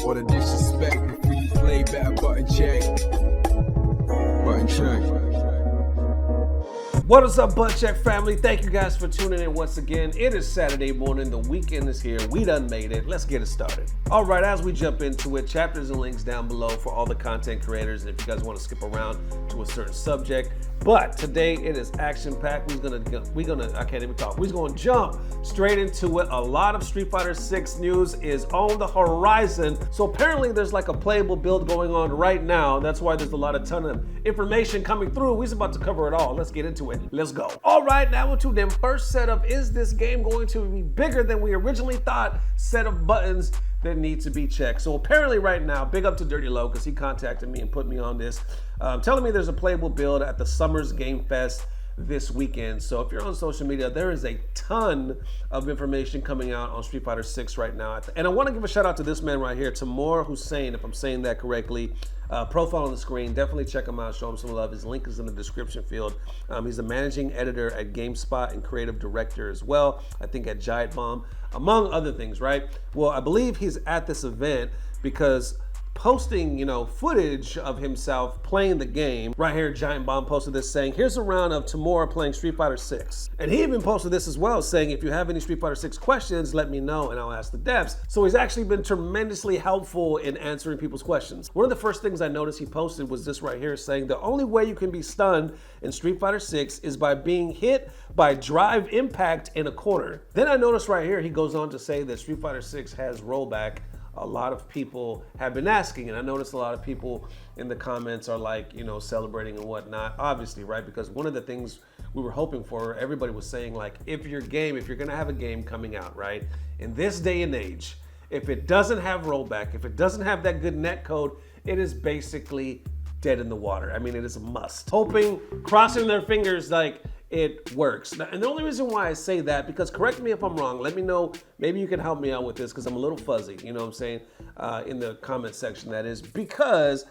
All the disrespect before you play, better button check. Button check. What is up, Butt Check family? Thank you guys for tuning in once again. It is Saturday morning. The weekend is here. We done made it. Let's get it started. All right, as we jump into it, chapters and links down below for all the content creators. And if you guys want to skip around to a certain subject, but today it is action-packed. We're gonna jump straight into it. A lot of Street Fighter 6 news is on the horizon. So apparently there's like a playable build going on right now. That's why there's a ton of information coming through. We're about to cover it all. Let's get into it. Let's go. All right, now into them first set of, is this game going to be bigger than we originally thought? Set of buttons that need to be checked. So apparently right now, big up to Dirty Low, because he contacted me and put me on this, telling me there's a playable build at the Summers Game Fest this weekend. So if you're on social media, there is a ton of information coming out on Street Fighter 6 right now. And I want to give a shout out to this man right here, Tamoor Hussain, if I'm saying that correctly. Profile on the screen, definitely check him out, show him some love. His link is in the description field. He's the managing editor at GameSpot and creative director as well, I think at Giant Bomb, among other things, right? Well, I believe he's at this event because posting, footage of himself playing the game. Right here, Giant Bomb posted this saying, here's a round of Tamoor playing Street Fighter 6. And he even posted this as well, saying, if you have any Street Fighter 6 questions, let me know and I'll ask the devs. So he's actually been tremendously helpful in answering people's questions. One of the first things I noticed he posted was this right here, saying the only way you can be stunned in Street Fighter 6 is by being hit by drive impact in a corner. Then I noticed right here, he goes on to say that Street Fighter 6 has rollback. A lot of people have been asking, and I noticed a lot of people in the comments are like, celebrating and whatnot, obviously, right? Because one of the things we were hoping for, everybody was saying, like, if you're gonna have a game coming out, right, in this day and age, if it doesn't have rollback, if it doesn't have that good netcode, it is basically dead in the water. I mean, it is a must. Hoping, crossing their fingers, like, it works. And the only reason why I say that, because correct me if I'm wrong, let me know, maybe you can help me out with this because I'm a little fuzzy, you know what I'm saying, in the comment section, that is, because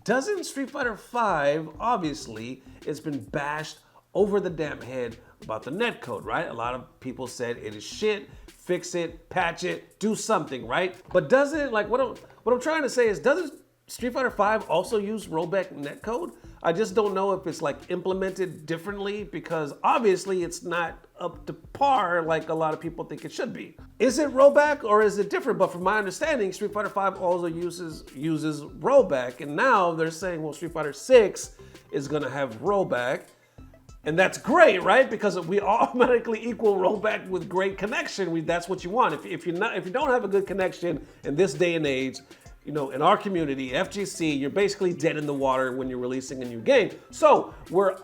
doesn't Street Fighter 5, obviously, it's been bashed over the damn head about the netcode, right? A lot of people said it is shit, fix it, patch it, do something, right? But doesn't, like, what I'm trying to say is, doesn't Street Fighter 5 also use rollback netcode? I just don't know if it's like implemented differently, because obviously it's not up to par like a lot of people think it should be. Is it rollback or is it different? But from my understanding, Street Fighter 5 also uses rollback, and now they're saying, well, Street Fighter 6 is gonna have rollback. And that's great, right? Because we automatically equal rollback with great connection. That's what you want. If you don't have a good connection in this day and age, in our community, FGC, you're basically dead in the water when you're releasing a new game. So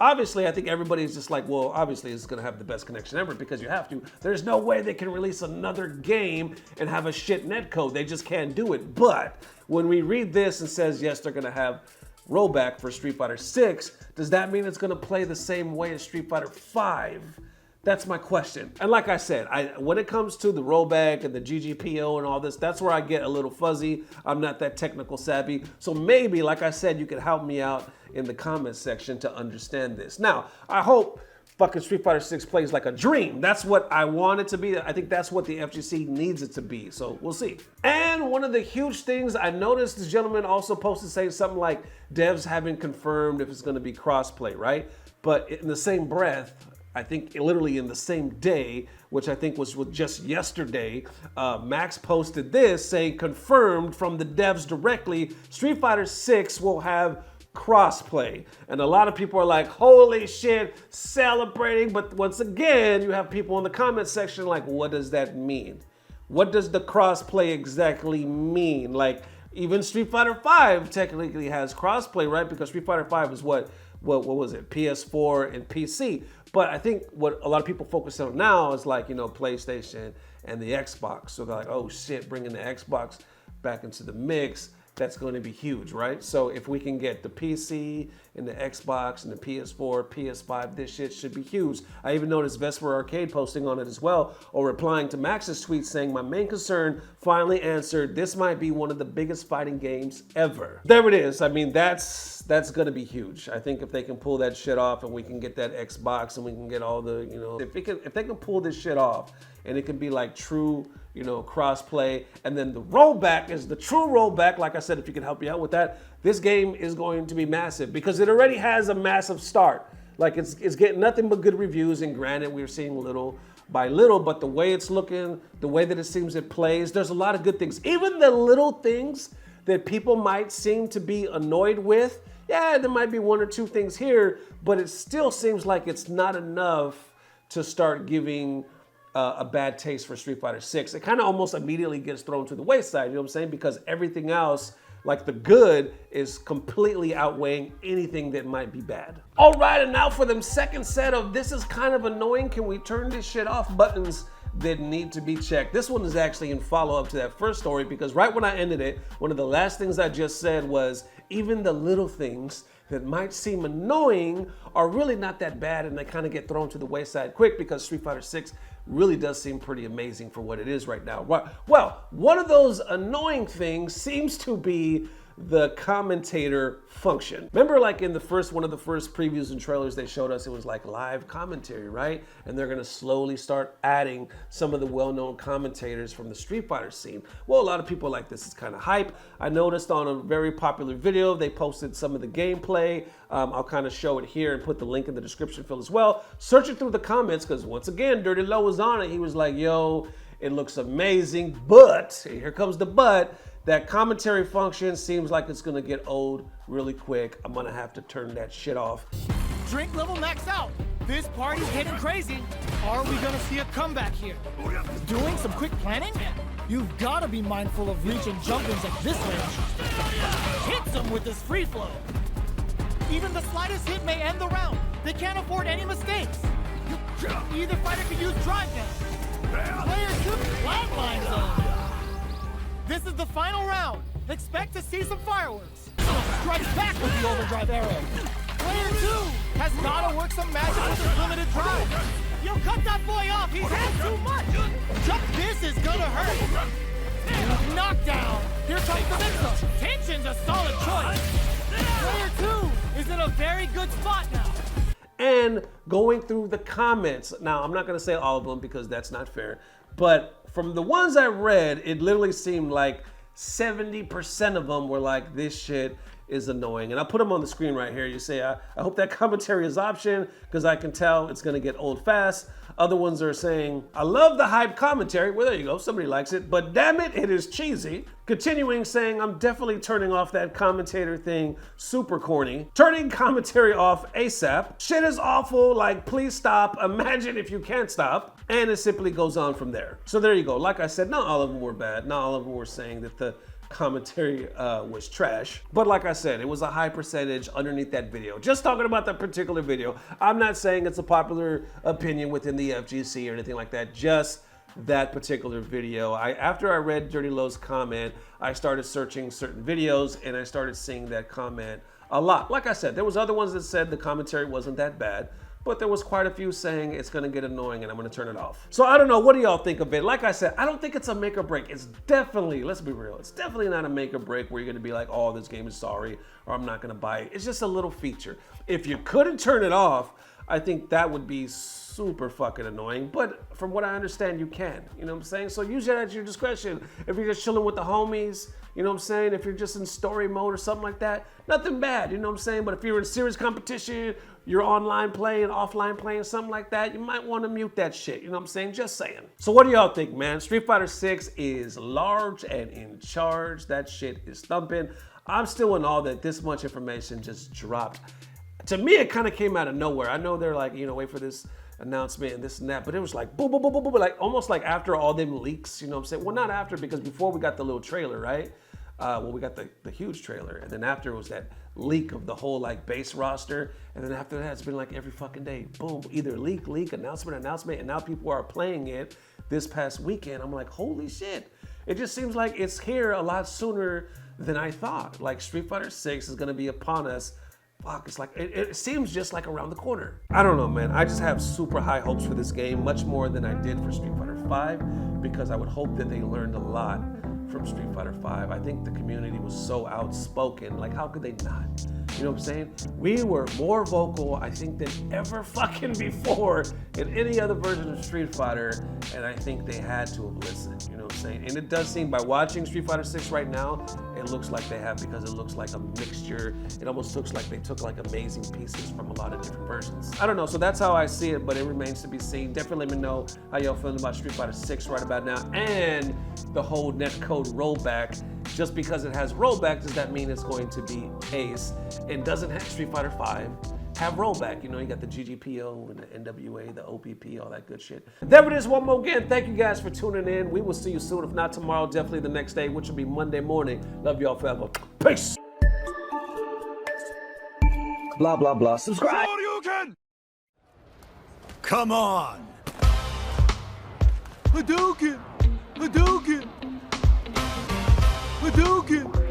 I think everybody's just like, well, obviously it's gonna have the best connection ever because you have to. There's no way they can release another game and have a shit netcode. They just can't do it. But when we read this and says, yes, they're gonna have rollback for Street Fighter 6, does that mean it's gonna play the same way as Street Fighter 5? That's my question. And like I said, when it comes to the rollback and the GGPO and all this, that's where I get a little fuzzy. I'm not that technical savvy. So maybe, like I said, you can help me out in the comments section to understand this. Now, I hope fucking Street Fighter 6 plays like a dream. That's what I want it to be. I think that's what the FGC needs it to be. So we'll see. And one of the huge things I noticed, this gentleman also posted saying something like devs haven't confirmed if it's going to be crossplay, right? But in the same breath, I think literally in the same day, which I think was just yesterday, Max posted this saying, confirmed from the devs directly, Street Fighter 6 will have crossplay. And a lot of people are like, holy shit, celebrating. But once again, you have people in the comment section like, what does that mean? What does the crossplay exactly mean? Like, even Street Fighter 5 technically has crossplay, right? Because Street Fighter 5 is what was it? PS4 and PC. But I think what a lot of people focus on now is like, PlayStation and the Xbox. So they're like, oh shit, bringing the Xbox back into the mix, that's going to be huge, right? So if we can get the PC and the Xbox and the PS4, PS5, this shit should be huge. I even noticed Vesper Arcade posting on it as well, or replying to Max's tweet saying, my main concern finally answered, this might be one of the biggest fighting games ever. There it is. I mean, that's that's gonna be huge. I think if they can pull that shit off and we can get that Xbox and we can get all the, you know, if they can pull this shit off and it can be like true, you know, crossplay, and then the rollback is the true rollback. Like I said, if you can help me out with that, this game is going to be massive because it already has a massive start. Like it's getting nothing but good reviews, and granted, we're seeing little by little, but the way it's looking, the way that it seems it plays, there's a lot of good things. Even the little things that people might seem to be annoyed with, yeah, there might be one or two things here, but it still seems like it's not enough to start giving a bad taste for Street Fighter 6. It kind of almost immediately gets thrown to the wayside, you know what I'm saying? Because everything else, like the good, is completely outweighing anything that might be bad. All right, and now for them second set of this is kind of annoying, can we turn this shit off buttons that need to be checked. This one is actually in follow-up to that first story, because right when I ended it, one of the last things I just said was even the little things that might seem annoying are really not that bad, and they kind of get thrown to the wayside quick because Street Fighter 6 really does seem pretty amazing for what it is right now. Well, one of those annoying things seems to be the commentator function. Remember, like in one of the first previews and trailers they showed us, it was like live commentary, right? And they're gonna slowly start adding some of the well-known commentators from the Street Fighter scene. Well, a lot of people like this is kind of hype. I noticed on a very popular video, they posted some of the gameplay. I'll kind of show it here and put the link in the description field as well. Search it through the comments, because once again, Dirty Low was on it. He was like, yo, it looks amazing, but, here comes the but, that commentary function seems like it's gonna get old really quick. I'm gonna have to turn that shit off. Drink level max out. This party's getting crazy. Are we gonna see a comeback here? Doing some quick planning? You've gotta be mindful of reach and jumpings at this range. Hits them with this free flow. Even the slightest hit may end the round. They can't afford any mistakes. Either fighter can use drive now. Player 2 flatline zone. This is the final round. Expect to see some fireworks. Strikes back with the overdrive arrow. Player 2 has gotta work some magic with his limited drive. Yo, cut that boy off. He's had too much. Jump this is gonna hurt. Knockdown. Here comes the mix-up. Tension's a solid choice. Player 2 is in a very good spot now. And going through the comments. Now, I'm not gonna say all of them because that's not fair, but from the ones I read, it literally seemed like 70% of them were like, this shit is annoying. And I'll put them on the screen right here. You say, I hope that commentary is option, because I can tell it's gonna get old fast. Other ones are saying, I love the hype commentary. Well, there you go, somebody likes it, but damn it, it is cheesy. Continuing saying, I'm definitely turning off that commentator thing, super corny. Turning commentary off ASAP. Shit is awful, like please stop, imagine if you can't stop. And it simply goes on from there. So there you go. Like I said, not all of them were bad. Not all of them were saying that the commentary was trash. But like I said, it was a high percentage underneath that video. Just talking about that particular video. I'm not saying it's a popular opinion within the FGC or anything like that. Just that particular video. After I read Dirty Low's comment, I started searching certain videos and I started seeing that comment a lot. Like I said, there was other ones that said the commentary wasn't that bad, but there was quite a few saying it's gonna get annoying and I'm gonna turn it off. So I don't know, what do y'all think of it? Like I said, I don't think it's a make or break. It's definitely, let's be real, it's definitely not a make or break where you're gonna be like, oh, this game is sorry, or I'm not gonna buy it. It's just a little feature. If you couldn't turn it off, I think that would be super fucking annoying, but from what I understand, you can, you know what I'm saying? So use that at your discretion. If you're just chilling with the homies, you know what I'm saying? If you're just in story mode or something like that, nothing bad, you know what I'm saying? But if you're in serious competition, you're online playing, offline playing, something like that, you might want to mute that shit, you know what I'm saying? Just saying. So what do y'all think, man? Street Fighter 6 is large and in charge. That shit is thumping. I'm still in awe that this much information just dropped. To me, it kind of came out of nowhere. I know they're like, you know, wait for this announcement and this and that, but it was like boom, boom, boom, boom, boom, like almost like after all them leaks, you know what I'm saying? Well, not after, because before we got the little trailer, right? Well, we got the huge trailer, and then after was that leak of the whole like base roster, and then after that, it's been like every fucking day, boom, either leak, announcement, and now people are playing it this past weekend. I'm like, holy shit. It just seems like it's here a lot sooner than I thought. Like Street Fighter 6 is gonna be upon us. Fuck, it's like, it seems just like around the corner. I don't know, man. I just have super high hopes for this game, much more than I did for Street Fighter 5, because I would hope that they learned a lot from Street Fighter 5. I think the community was so outspoken. Like, how could they not? You know what I'm saying? We were more vocal, I think, than ever fucking before in any other version of Street Fighter, and I think they had to have listened, you know what I'm saying? And it does seem, by watching Street Fighter 6 right now, it looks like they have, because it looks like a mixture. It almost looks like they took like amazing pieces from a lot of different versions. I don't know, so that's how I see it, but it remains to be seen. Definitely let me know how y'all feeling about Street Fighter 6 right about now, and the whole netcode rollback. Just because it has rollback, does that mean it's going to be ace? And doesn't have Street Fighter 5 have rollback? You know, you got the GGPO and the NWA, the OPP, all that good shit. There it is one more again. Thank you guys for tuning in. We will see you soon. If not tomorrow, definitely the next day, which will be Monday morning. Love y'all forever. Peace. Blah, blah, blah. Subscribe. Come on! Hadouken! Hadouken! Hadouken!